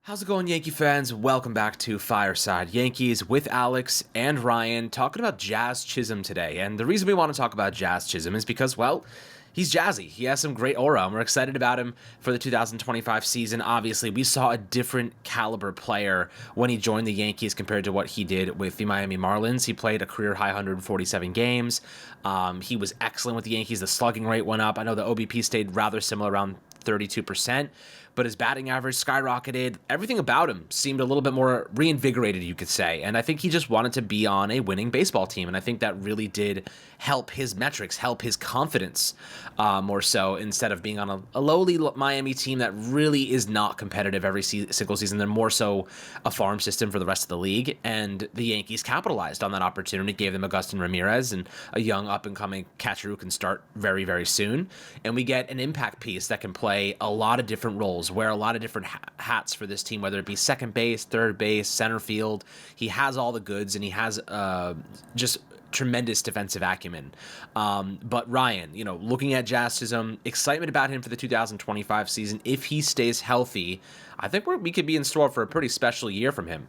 How's it going, Yankee fans? Welcome back to Fireside Yankees with Alex and Ryan talking about Jazz Chisholm today. And the reason we want to talk about Jazz Chisholm is because, well, he's jazzy. He has some great aura, and we're excited about him for the 2025 season. Obviously, we saw a different caliber player when he joined the Yankees compared to what he did with the Miami Marlins. He played a career-high 147 games. He was excellent with the Yankees. The slugging rate went up. I know the OBP stayed rather similar, around 32%, but his batting average skyrocketed. Everything about him seemed a little bit more reinvigorated, you could say. And I think he just wanted to be on a winning baseball team. And I think that really did help his metrics, help his confidence more so, instead of being on a lowly Miami team that really is not competitive every single season. They're more so a farm system for the rest of the league. And the Yankees capitalized on that opportunity, gave them Agustin Ramirez and a young up-and-coming catcher who can start very, very soon. And we get an impact piece that can play a lot of different roles, wear a lot of different hats for this team, whether it be second base, third base, center field. He has all the goods, and he has just tremendous defensive acumen. But Ryan, looking at Jazz Chisholm, excitement about him for the 2025 season. If he stays healthy, I think we could be in store for a pretty special year from him.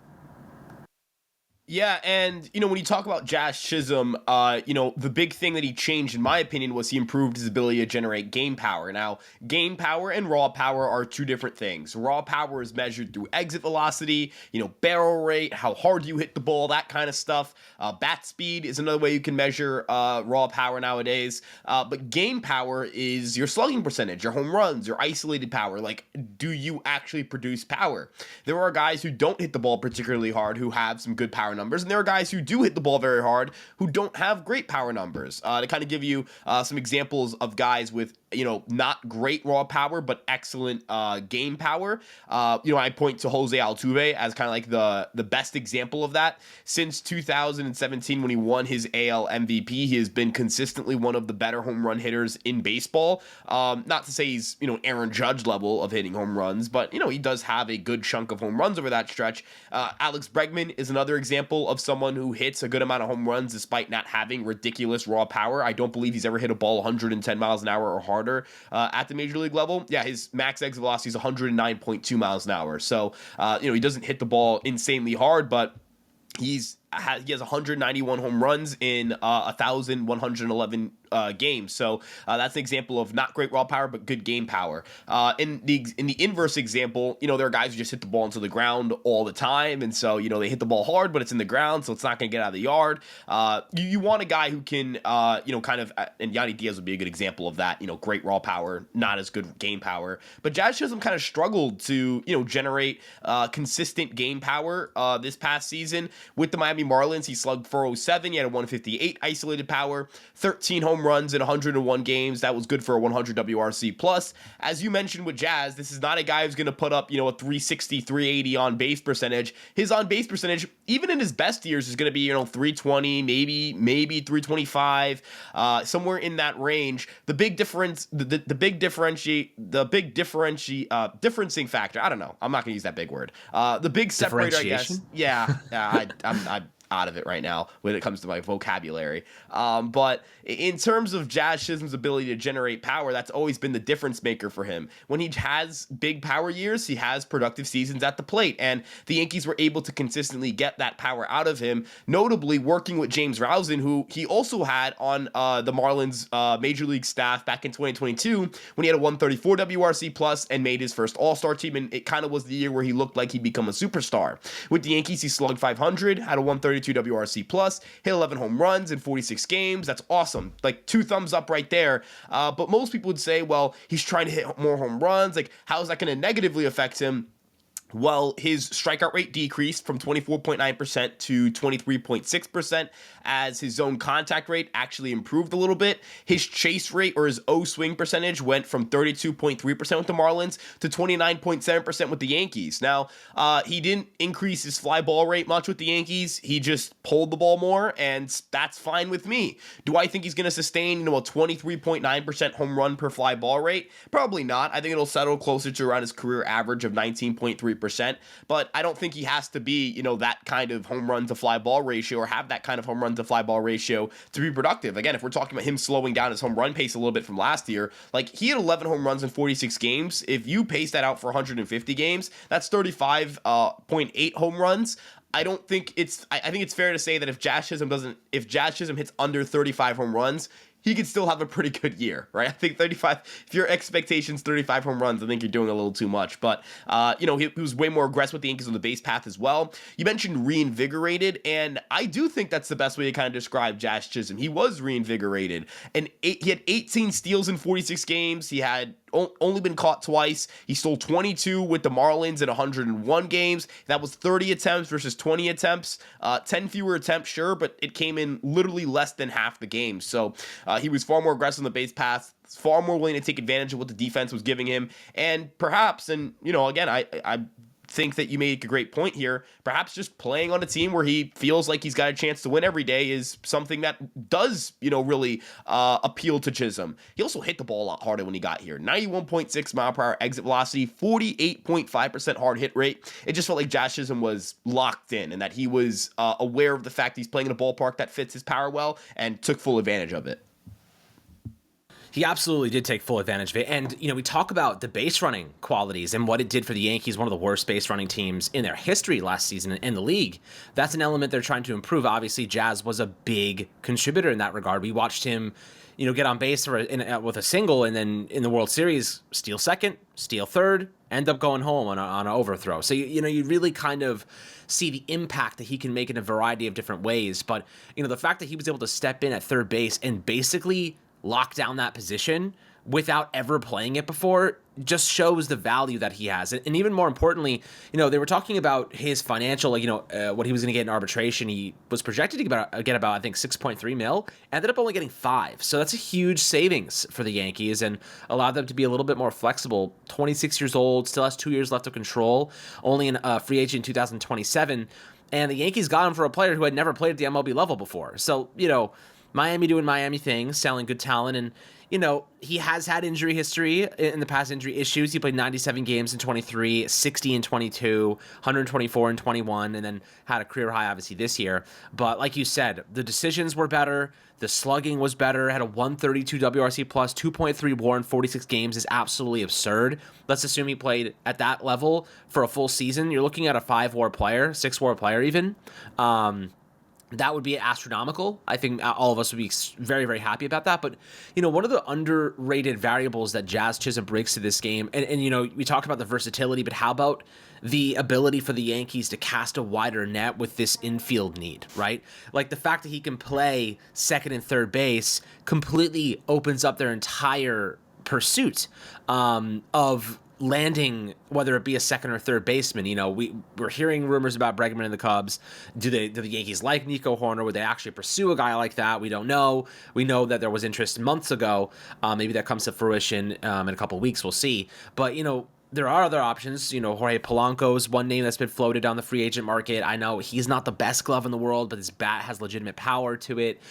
Yeah, and when you talk about Jazz Chisholm, the big thing that he changed, in my opinion, was he improved his ability to generate game power. Now, game power and raw power are two different things. Raw power is measured through exit velocity, barrel rate, how hard you hit the ball, that kind of stuff. Bat speed is another way you can measure raw power nowadays. But game power is your slugging percentage, your home runs, your isolated power. Like, do you actually produce power? There are guys who don't hit the ball particularly hard who have some good power numbers, and there are guys who do hit the ball very hard who don't have great power numbers. To kind of give you some examples of guys with not great raw power but excellent game power, I point to Jose Altuve as kind of like the best example of that. Since 2017, when he won his AL MVP, he has been consistently one of the better home run hitters in baseball. Not to say he's Aaron Judge level of hitting home runs, but he does have a good chunk of home runs over that stretch. Alex Bregman is another example of someone who hits a good amount of home runs despite not having ridiculous raw power. I don't believe he's ever hit a ball 110 miles an hour or harder at the major league level. Yeah, his max exit velocity is 109.2 miles an hour. So, he doesn't hit the ball insanely hard, but he has 191 home runs in 1,111 games. So that's an example of not great raw power, but good game power. In the inverse example, there are guys who just hit the ball into the ground all the time, and so they hit the ball hard, but it's in the ground, so it's not going to get out of the yard. You want a guy who can kind of, and Yanni Diaz would be a good example of that. Great raw power, not as good game power. But Jazz Chisholm kind of struggled to generate consistent game power this past season with the Miami Marlins. He slugged 407. He had a 158 isolated power, 13 home runs in 101 games. That was good for a 100 WRC plus. As you mentioned with Jazz, this is not a guy who's going to put up, a 360, 380 on base percentage. His on base percentage, even in his best years, is going to be, 320, maybe 325, somewhere in that range. The big differencing factor. I don't know. I'm not going to use that big word. The big separator, I guess. Yeah. I'm out of it right now when it comes to my vocabulary. But in terms of Jazz Chisholm's ability to generate power, that's always been the difference maker for him. When he has big power years, he has productive seasons at the plate, and the Yankees were able to consistently get that power out of him, notably working with James Rousing, who he also had on the Marlins major league staff back in 2022 when he had a 134 WRC plus and made his first All-Star team, and it kind of was the year where he looked like he'd become a superstar. With the Yankees, he slugged 500, had a 132 WRC plus, hit 11 home runs in 46 games. That's awesome. Like, 2 thumbs up right there. But most people would say, well, he's trying to hit more home runs. Like, how is that going to negatively affect him? Well, his strikeout rate decreased from 24.9% to 23.6%, as his zone contact rate actually improved a little bit. His chase rate, or his O-swing percentage, went from 32.3% with the Marlins to 29.7% with the Yankees. Now, he didn't increase his fly ball rate much with the Yankees. He just pulled the ball more, and that's fine with me. Do I think he's going to sustain, a 23.9% home run per fly ball rate? Probably not. I think it'll settle closer to around his career average of 19.3%. 100%, but I don't think he has to be, that kind of home run to fly ball ratio or have that kind of home run to fly ball ratio to be productive. Again, if we're talking about him slowing down his home run pace a little bit from last year, like he had 11 home runs in 46 games. If you pace that out for 150 games, that's 35.8 home runs. I think it's fair to say that if Jazz Chisholm hits under 35 home runs, he could still have a pretty good year, right? I think 35, if your expectation's 35 home runs, I think you're doing a little too much. But, he was way more aggressive with the Yankees on the base path as well. You mentioned reinvigorated, and I do think that's the best way to kind of describe Jazz Chisholm. He was reinvigorated, and he had 18 steals in 46 games. He had only been caught twice. He stole 22 with the Marlins in 101 games. That was 30 attempts versus 20 attempts. 10 fewer attempts, sure, but it came in literally less than half the game. So he was far more aggressive on the base path, far more willing to take advantage of what the defense was giving him. And perhaps, again, I think that you make a great point here. Perhaps just playing on a team where he feels like he's got a chance to win every day is something that does, really appeal to Chisholm. He also hit the ball a lot harder when he got here. 91.6 mile per hour exit velocity, 48.5% hard hit rate. It just felt like Jazz Chisholm was locked in and that he was aware of the fact he's playing in a ballpark that fits his power well and took full advantage of it. He absolutely did take full advantage of it. And, we talk about the base running qualities and what it did for the Yankees, one of the worst base running teams in their history last season in the league. That's an element they're trying to improve. Obviously, Jazz was a big contributor in that regard. We watched him, get on base with a single, and then in the World Series, steal second, steal third, end up going home on an overthrow. So, you really kind of see the impact that he can make in a variety of different ways. But, the fact that he was able to step in at third base and basically lock down that position without ever playing it before just shows the value that he has. And even more importantly, they were talking about his financial, what he was going to get in arbitration. He was projected to get about, I think, 6.3 mil, ended up only getting 5. So that's a huge savings for the Yankees and allowed them to be a little bit more flexible. 26 years old, still has 2 years left of control, only a free agent in 2027. And the Yankees got him for a player who had never played at the MLB level before. So, Miami doing Miami things, selling good talent, and, he has had injury history in the past, injury issues. He played 97 games in 23, 60 in 22, 124 in 21, and then had a career high, obviously, this year. But like you said, the decisions were better, the slugging was better, had a 132 WRC+, 2.3 WAR in 46 games is absolutely absurd. Let's assume he played at that level for a full season. You're looking at a 5 WAR player, 6 WAR player even. That would be astronomical. I think all of us would be very, very happy about that. But, one of the underrated variables that Jazz Chisholm brings to this game, and we talked about the versatility, but how about the ability for the Yankees to cast a wider net with this infield need, right? Like the fact that he can play second and third base completely opens up their entire pursuit of landing, whether it be a second or third baseman. We're hearing rumors about Bregman and the Cubs. Do the Yankees like Nico Horner? Would they actually pursue a guy like that? We don't know. We know that there was interest months ago. Maybe that comes to fruition in a couple of weeks. We'll see. But, there are other options. Jorge Polanco's one name that's been floated down the free agent market. I know he's not the best glove in the world, but his bat has legitimate power to it.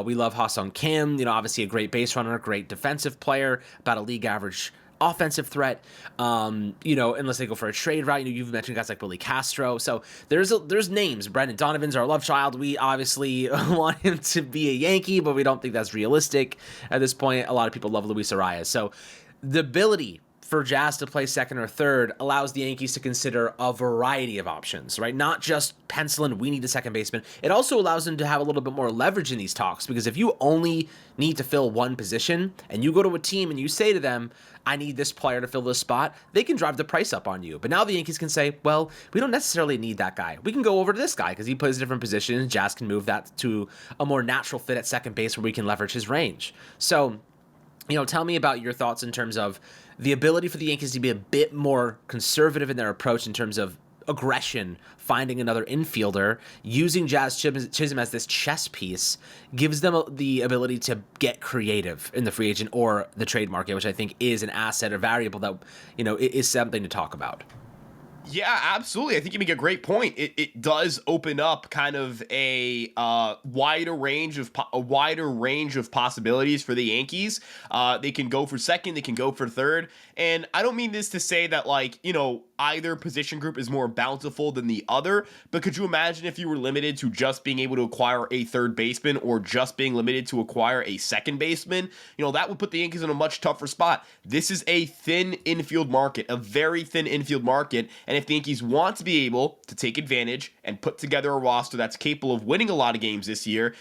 We love Ha-Sung Kim, obviously a great base runner, great defensive player, about a league average offensive threat, unless they go for a trade route. You've mentioned guys like Willie Castro. So there's names. Brendan Donovan's our love child. We obviously want him to be a Yankee, but we don't think that's realistic at this point. A lot of people love Luis Arias. So the ability for Jazz to play second or third allows the Yankees to consider a variety of options, right? Not just pencil in, we need a second baseman. It also allows them to have a little bit more leverage in these talks, because if you only need to fill one position and you go to a team and you say to them, I need this player to fill this spot, they can drive the price up on you. But now the Yankees can say, well, we don't necessarily need that guy. We can go over to this guy because he plays a different position. Jazz can move that to a more natural fit at second base where we can leverage his range. So, tell me about your thoughts in terms of the ability for the Yankees to be a bit more conservative in their approach in terms of aggression, finding another infielder, using Jazz Chisholm as this chess piece, gives them the ability to get creative in the free agent or the trade market, which I think is an asset or variable that, is something to talk about. Yeah, absolutely. I think you make a great point. It does open up kind of a wider range of possibilities for the Yankees. They can go for second, they can go for third, and I don't mean this to say that either position group is more bountiful than the other, but could you imagine if you were limited to just being able to acquire a third baseman or just being limited to acquire a second baseman? That would put the Yankees in a much tougher spot. This is a thin infield market, a very thin infield market, and if the Yankees want to be able to take advantage and put together a roster that's capable of winning a lot of games this year,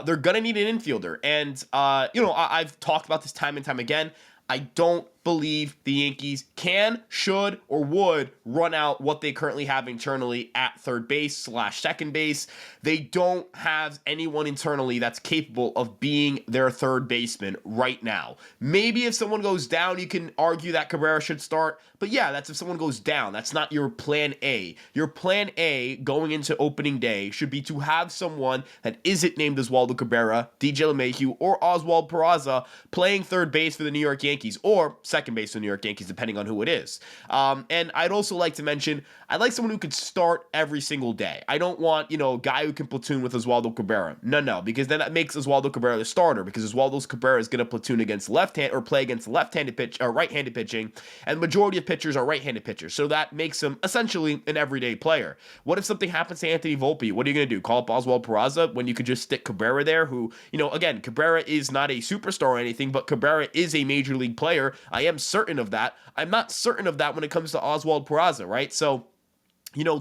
they're going to need an infielder. And, I've talked about this time and time again. I don't believe the Yankees can, should, or would run out what they currently have internally at third base / second base. They don't have anyone internally that's capable of being their third baseman right now. Maybe if someone goes down, you can argue that Cabrera should start. But yeah, that's if someone goes down. That's not your plan A. Your plan A going into opening day should be to have someone that isn't named Oswaldo Cabrera, DJ LeMahieu, or Oswald Peraza playing third base for the New York Yankees, or second base for the New York Yankees, depending on who it is. And I'd also like to mention, I'd like someone who could start every single day. I don't want, a guy who can platoon with Oswaldo Cabrera. No, because then that makes Oswaldo Cabrera the starter, because Oswaldo Cabrera is going to platoon against play against left-handed pitch or right-handed pitching, and the majority of pitchers are right-handed pitchers. So that makes him essentially an everyday player. What if something happens to Anthony Volpe? What are you going to do? Call up Oswald Peraza when you could just stick Cabrera there, who, again, Cabrera is not a superstar or anything, but Cabrera is a major league player. I am certain of that. I'm not certain of that when it comes to Oswald Peraza, right? So,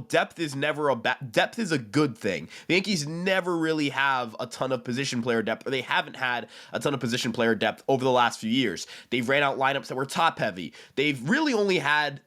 depth is never depth is a good thing. The Yankees never really have a ton of position player depth, or they haven't had a ton of position player depth over the last few years. They've ran out lineups that were top heavy. They've really only had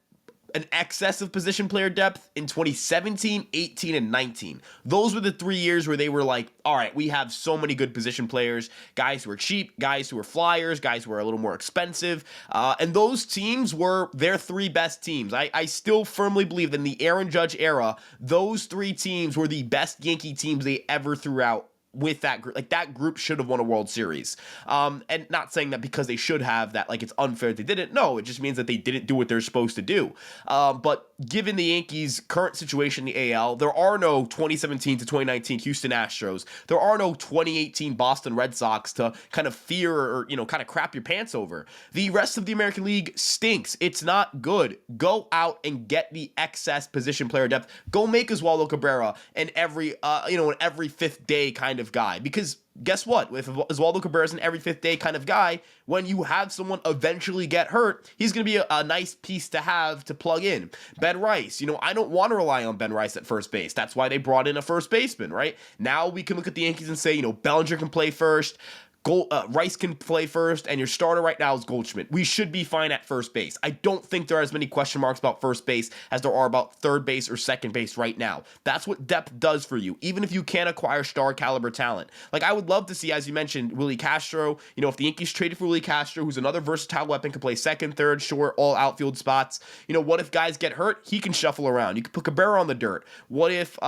an excess of position player depth in 2017, 18, and 19. Those were the 3 years where they were like, all right, we have so many good position players, guys who are cheap, guys who are flyers, guys who are a little more expensive. And those teams were their 3 best teams. I still firmly believe that in the Aaron Judge era, those 3 teams were the best Yankee teams they ever threw out. With that group, that group should have won a World Series. And not saying that because they should have that, it's unfair they didn't. No, it just means that they didn't do what they're supposed to do. But given the Yankees' current situation in the AL, there are no 2017 to 2019 Houston Astros. There are no 2018 Boston Red Sox to kind of fear or, kind of crap your pants over. The rest of the American League stinks. It's not good. Go out and get the excess position player depth. Go make Oswaldo Cabrera an every fifth day kind of guy, because guess what? If Oswaldo Cabrera is an every fifth day kind of guy, when you have someone eventually get hurt, he's going to be a nice piece to have to plug in. Ben Rice, I don't want to rely on Ben Rice at first base. That's why they brought in a first baseman, right? Now we can look at the Yankees and say, Bellinger can play first. Rice can play first, and your starter right now is Goldschmidt. We should be fine at first base. I don't think there are as many question marks about first base as there are about third base or second base right now. That's what depth does for you, even if you can't acquire star caliber talent. I would love to see, as you mentioned, Willie Castro. If the Yankees traded for Willie Castro, who's another versatile weapon, can play second, third, short, all outfield spots. What if guys get hurt? He can shuffle around. You can put Cabrera on the dirt. What if,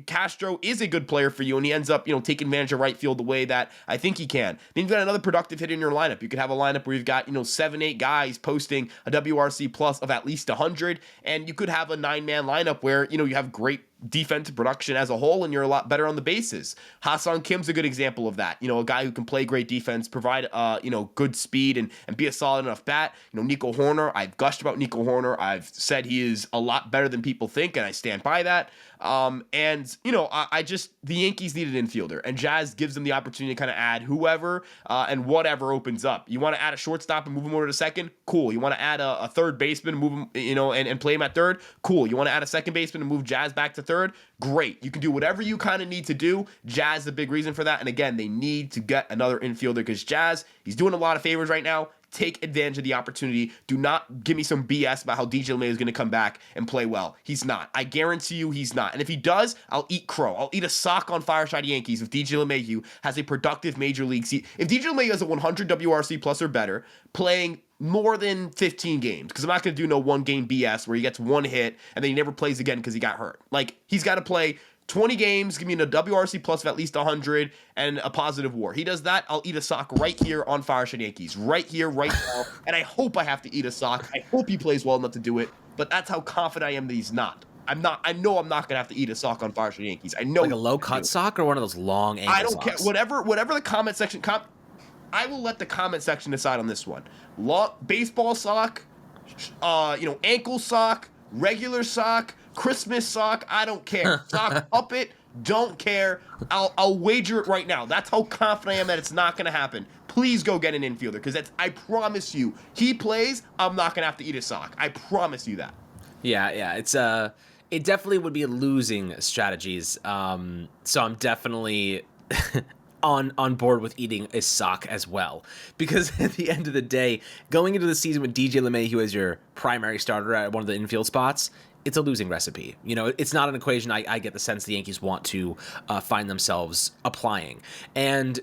Castro is a good player for you, and he ends up, taking advantage of right field the way that I think he can. Then you've got another productive hitter in your lineup. You could have a lineup where you've got, 7-8 guys posting a WRC plus of at least 100, and you could have a 9-man lineup where, you have great defensive production as a whole, and you're a lot better on the bases. Ha-Seong Kim's a good example of that. A guy who can play great defense, provide good speed and be a solid enough bat. Nico Horner, I've gushed about Nico Horner. I've said he is a lot better than people think, and I stand by that. The Yankees need an infielder, and Jazz gives them the opportunity to kind of add whoever and whatever opens up. You want to add a shortstop and move him over to second? Cool. You want to add a third baseman, move him, and play him at third? Cool. You want to add a second baseman and move Jazz back to third? Great. You can do whatever you kind of need to do. Jazz is a big reason for that. And again, they need to get another infielder because Jazz, he's doing a lot of favors right now. Take advantage of the opportunity. Do not give me some BS about how DJ LeMahieu is going to come back and play well. He's not. I guarantee you he's not. And if he does, I'll eat crow. I'll eat a sock on Fireside Yankees if DJ LeMahieu has a productive major league season. If DJ LeMahieu has a 100 WRC plus or better, playing more than 15 games, because I'm not going to do no one game BS where he gets one hit and then he never plays again because he got hurt. He's got to play 20 games, give me a WRC plus of at least 100 and a positive WAR. He does that, I'll eat a sock right here on Fireside Yankees. Right here, right now. And I hope I have to eat a sock. I hope he plays well enough to do it. But that's how confident I am that he's not. I know I'm not going to have to eat a sock on Fireside Yankees. I know. Like a low-cut sock or one of those long ankle I don't socks? care. Whatever the comment section... I will let the comment section decide on this one. Baseball sock, ankle sock, regular sock, Christmas sock, I don't care. Sock puppet, don't care. I'll wager it right now. That's how confident I am that it's not going to happen. Please go get an infielder, because I promise you, he plays, I'm not going to have to eat a sock. I promise you that. Yeah, it's it definitely would be losing strategies. So I'm definitely on board with eating a sock as well, because at the end of the day, going into the season with DJ LeMahieu as your primary starter at one of the infield spots, it's a losing recipe. It's not an equation I get the sense the Yankees want to find themselves applying. And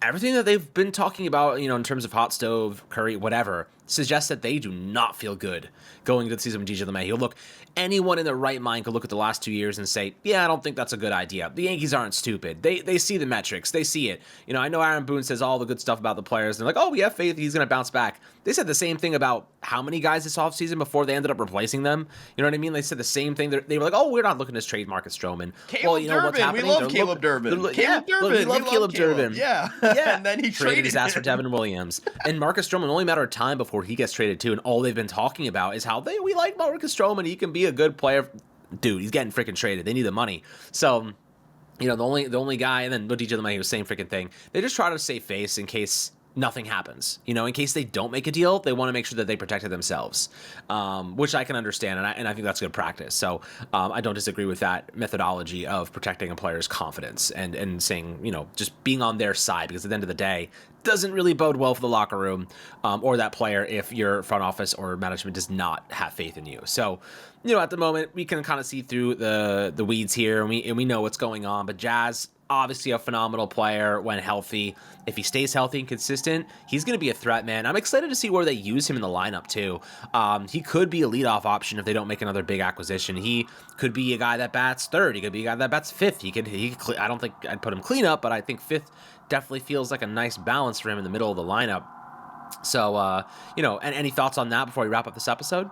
everything that they've been talking about, in terms of hot stove, Curry, whatever, suggests that they do not feel good going into the season with DJ LeMahieu. Look, anyone in their right mind could look at the last 2 years and say, yeah, I don't think that's a good idea. The Yankees aren't stupid. They see the metrics. They see it. I know Aaron Boone says all the good stuff about the players. And they're like, oh, we have faith he's going to bounce back. They said the same thing about how many guys this offseason before they ended up replacing them. You know what I mean? They said the same thing. They were like, oh, we're not looking to trade Marcus Stroman. Caleb Durbin. We love Caleb Durbin. We love Caleb Durbin. Yeah. Yeah. And then he traded his ass for Devin Williams. And Marcus Stroman, only a matter of time before he gets traded too. And all they've been talking about is how we like Marcus Stroman. He can be a good player. Dude, he's getting freaking traded. They need the money. So, the only guy, and then DJ LeMahieu, same freaking thing. They just try to save face in case nothing happens. In case they don't make a deal, they want to make sure that they protected themselves, which I can understand, and I think that's good practice. So I don't disagree with that methodology of protecting a player's confidence and saying, just being on their side, because at the end of the day, doesn't really bode well for the locker room or that player if your front office or management does not have faith in you. So, at the moment, we can kind of see through the weeds here, and we know what's going on. But Jazz, obviously a phenomenal player when healthy. If he stays healthy and consistent, he's going to be a threat, man. I'm excited to see where they use him in the lineup, too. He could be a leadoff option if they don't make another big acquisition. He could be a guy that bats third. He could be a guy that bats fifth. He could I don't think I'd put him cleanup, but I think fifth definitely feels like a nice balance for him in the middle of the lineup. So, and any thoughts on that before we wrap up this episode?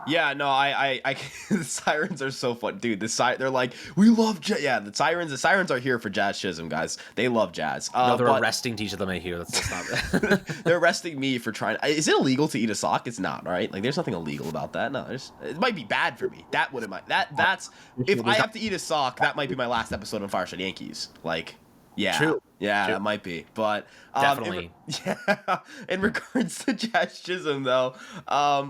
Yeah, no, I the Sirens are so fun, dude. They're like, we love Jazz. Yeah, the Sirens are here for Jazz Chisholm, guys. They love Jazz. No, they're arresting DJ LeMahieu. That's not. They're arresting me for trying. Is it illegal to eat a sock? It's not, right? Like, there's nothing illegal about that. No, it might be bad for me. That's if I have to eat a sock, that might be my last episode on Fireside Yankees. Like, yeah. True. Yeah, True. that might be, but definitely. In regards to Jazz Chisholm, though,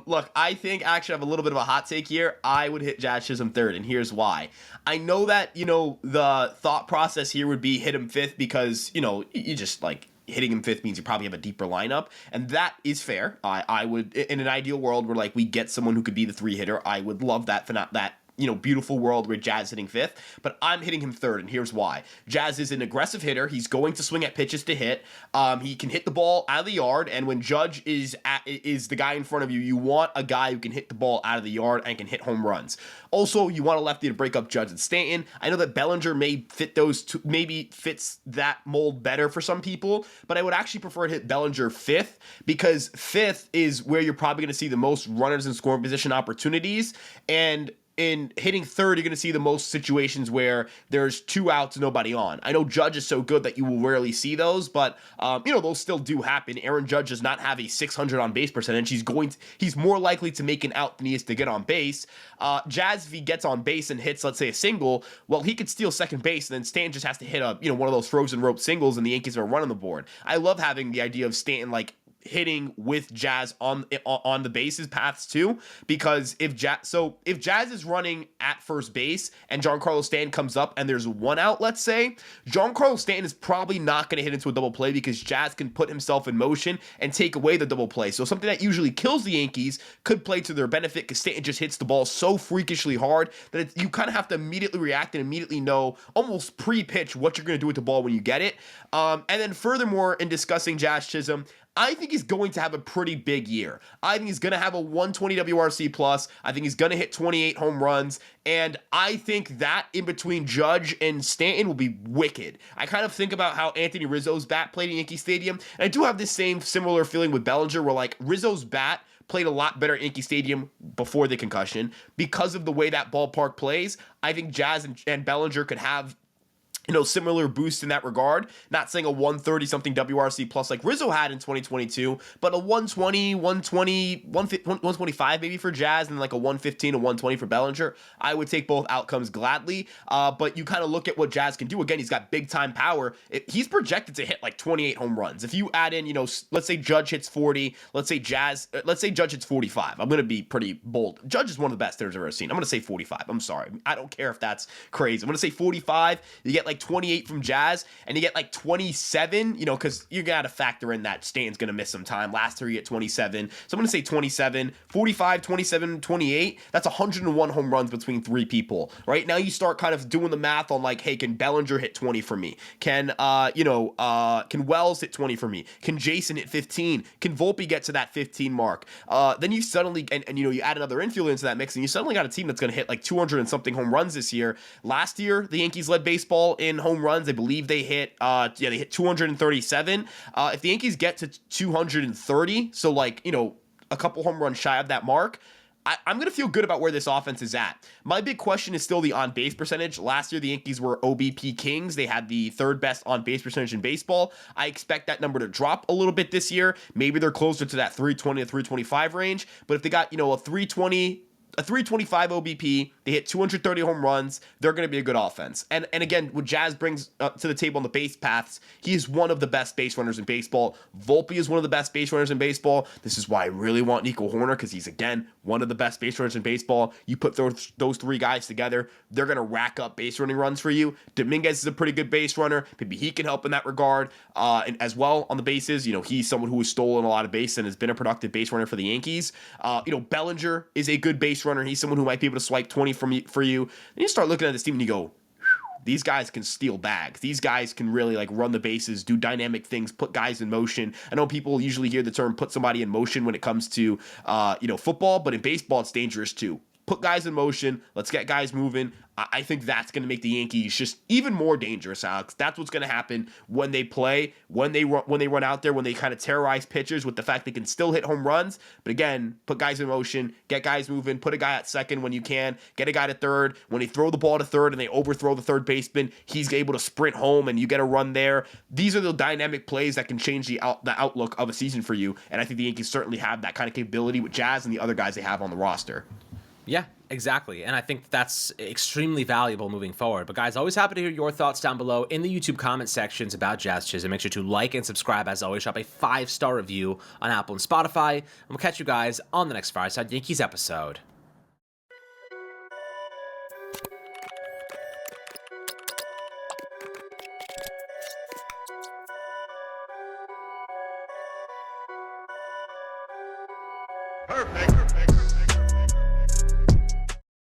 look, I think actually I have a little bit of a hot take here. I would hit Jazz Chisholm third, and here's why. I know that the thought process here would be hit him fifth because you just like hitting him fifth means you probably have a deeper lineup, and that is fair. I would, in an ideal world where like we get someone who could be the 3-hitter, I would love that for not that. Beautiful world where Jazz hitting fifth, but I'm hitting him third, and here's why. Jazz is an aggressive hitter. He's going to swing at pitches to hit. He can hit the ball out of the yard, and when Judge is the guy in front of you, you want a guy who can hit the ball out of the yard and can hit home runs. Also, you want a lefty to break up Judge and Stanton. I know that Bellinger may fit those two, maybe fits that mold better for some people, but I would actually prefer to hit Bellinger fifth, because fifth is where you're probably going to see the most runners in scoring position opportunities, and in hitting third, you're going to see the most situations where there's 2 outs, nobody on. I know Judge is so good that you will rarely see those, but those still do happen. Aaron Judge does not have a 600 on base percentage. He's more likely to make an out than he is to get on base. Jazz, if he gets on base and hits, let's say, a single, well, he could steal second base, and then Stanton just has to hit one of those frozen rope singles, and the Yankees are running the board. I love having the idea of Stanton hitting with Jazz on the bases paths too, because if Jazz is running at first base and Giancarlo Stanton comes up and there's 1 out, let's say, Giancarlo Stanton is probably not going to hit into a double play because Jazz can put himself in motion and take away the double play. So something that usually kills the Yankees could play to their benefit because Stanton just hits the ball so freakishly hard that you kind of have to immediately react and immediately know, almost pre-pitch, what you're going to do with the ball when you get it. And then furthermore, in discussing Jazz Chisholm, I think he's going to have a pretty big year. I think he's going to have a 120 WRC plus. I think he's going to hit 28 home runs. And I think that in between Judge and Stanton will be wicked. I kind of think about how Anthony Rizzo's bat played in Yankee Stadium. And I do have this same similar feeling with Bellinger, where like Rizzo's bat played a lot better at Yankee Stadium before the concussion because of the way that ballpark plays. I think Jazz and Bellinger could have similar boost in that regard. Not saying a 130 something WRC plus like Rizzo had in 2022, but a 120, 120, 125 maybe for Jazz, and like a 115, a 120 for Bellinger. I would take both outcomes gladly. But you kind of look at what Jazz can do. Again, he's got big time power. He's projected to hit like 28 home runs. If you add in, let's say Judge hits 40, let's say Judge hits 45. I'm going to be pretty bold. Judge is one of the best hitters I've ever seen. I'm going to say 45. I'm sorry. I don't care if that's crazy. I'm going to say 45. You get like 28 from Jazz, and you get like 27, because you got to factor in that Stan's going to miss some time. Last year, you get 27. So I'm going to say 27, 45, 27, 28. That's 101 home runs between three people. Right now, you start kind of doing the math on like, hey, can Bellinger hit 20 for me? Can Wells hit 20 for me? Can Jason hit 15? Can Volpe get to that 15 mark? Then you suddenly, and you add another infielder into that mix, and you suddenly got a team that's going to hit like 200 and something home runs this year. Last year, the Yankees led baseball in home runs. I believe they hit 237. If the Yankees get to 230, so like, a couple home runs shy of that mark, I'm going to feel good about where this offense is at. My big question is still the on-base percentage. Last year, the Yankees were OBP kings. They had the third best on-base percentage in baseball. I expect that number to drop a little bit this year. Maybe they're closer to that 320 to 325 range. But if they got, a 325 OBP, they hit 230 home runs, they're going to be a good offense. And again, what Jazz brings to the table on the base paths, he is one of the best base runners in baseball. Volpe is one of the best base runners in baseball. This is why I really want Nico Horner, because he's, again, one of the best base runners in baseball. You put those three guys together, they're going to rack up base running runs for you. Dominguez is a pretty good base runner. Maybe he can help in that regard. And as well on the bases, he's someone who has stolen a lot of base and has been a productive base runner for the Yankees. Bellinger is a good base runner. He's someone who might be able to swipe 20 for you. Then you start looking at this team and you go, these guys can steal bags. These guys can really like run the bases, do dynamic things, put guys in motion. I know people usually hear the term put somebody in motion when it comes to football, but in baseball it's dangerous too. Put guys in motion. Let's get guys moving. I think that's going to make the Yankees just even more dangerous, Alex. That's what's going to happen when they play, when they run out there, when they kind of terrorize pitchers with the fact they can still hit home runs. But again, put guys in motion, get guys moving, put a guy at second when you can, get a guy to third. When they throw the ball to third and they overthrow the third baseman, he's able to sprint home and you get a run there. These are the dynamic plays that can change the outlook of a season for you. And I think the Yankees certainly have that kind of capability with Jazz and the other guys they have on the roster. Yeah, exactly. And I think that's extremely valuable moving forward. But guys, always happy to hear your thoughts down below in the YouTube comment sections about Jazz Chisholm. Make sure to like and subscribe. As always, drop a 5-star review on Apple and Spotify. And we'll catch you guys on the next Fireside Yankees episode. Perfect.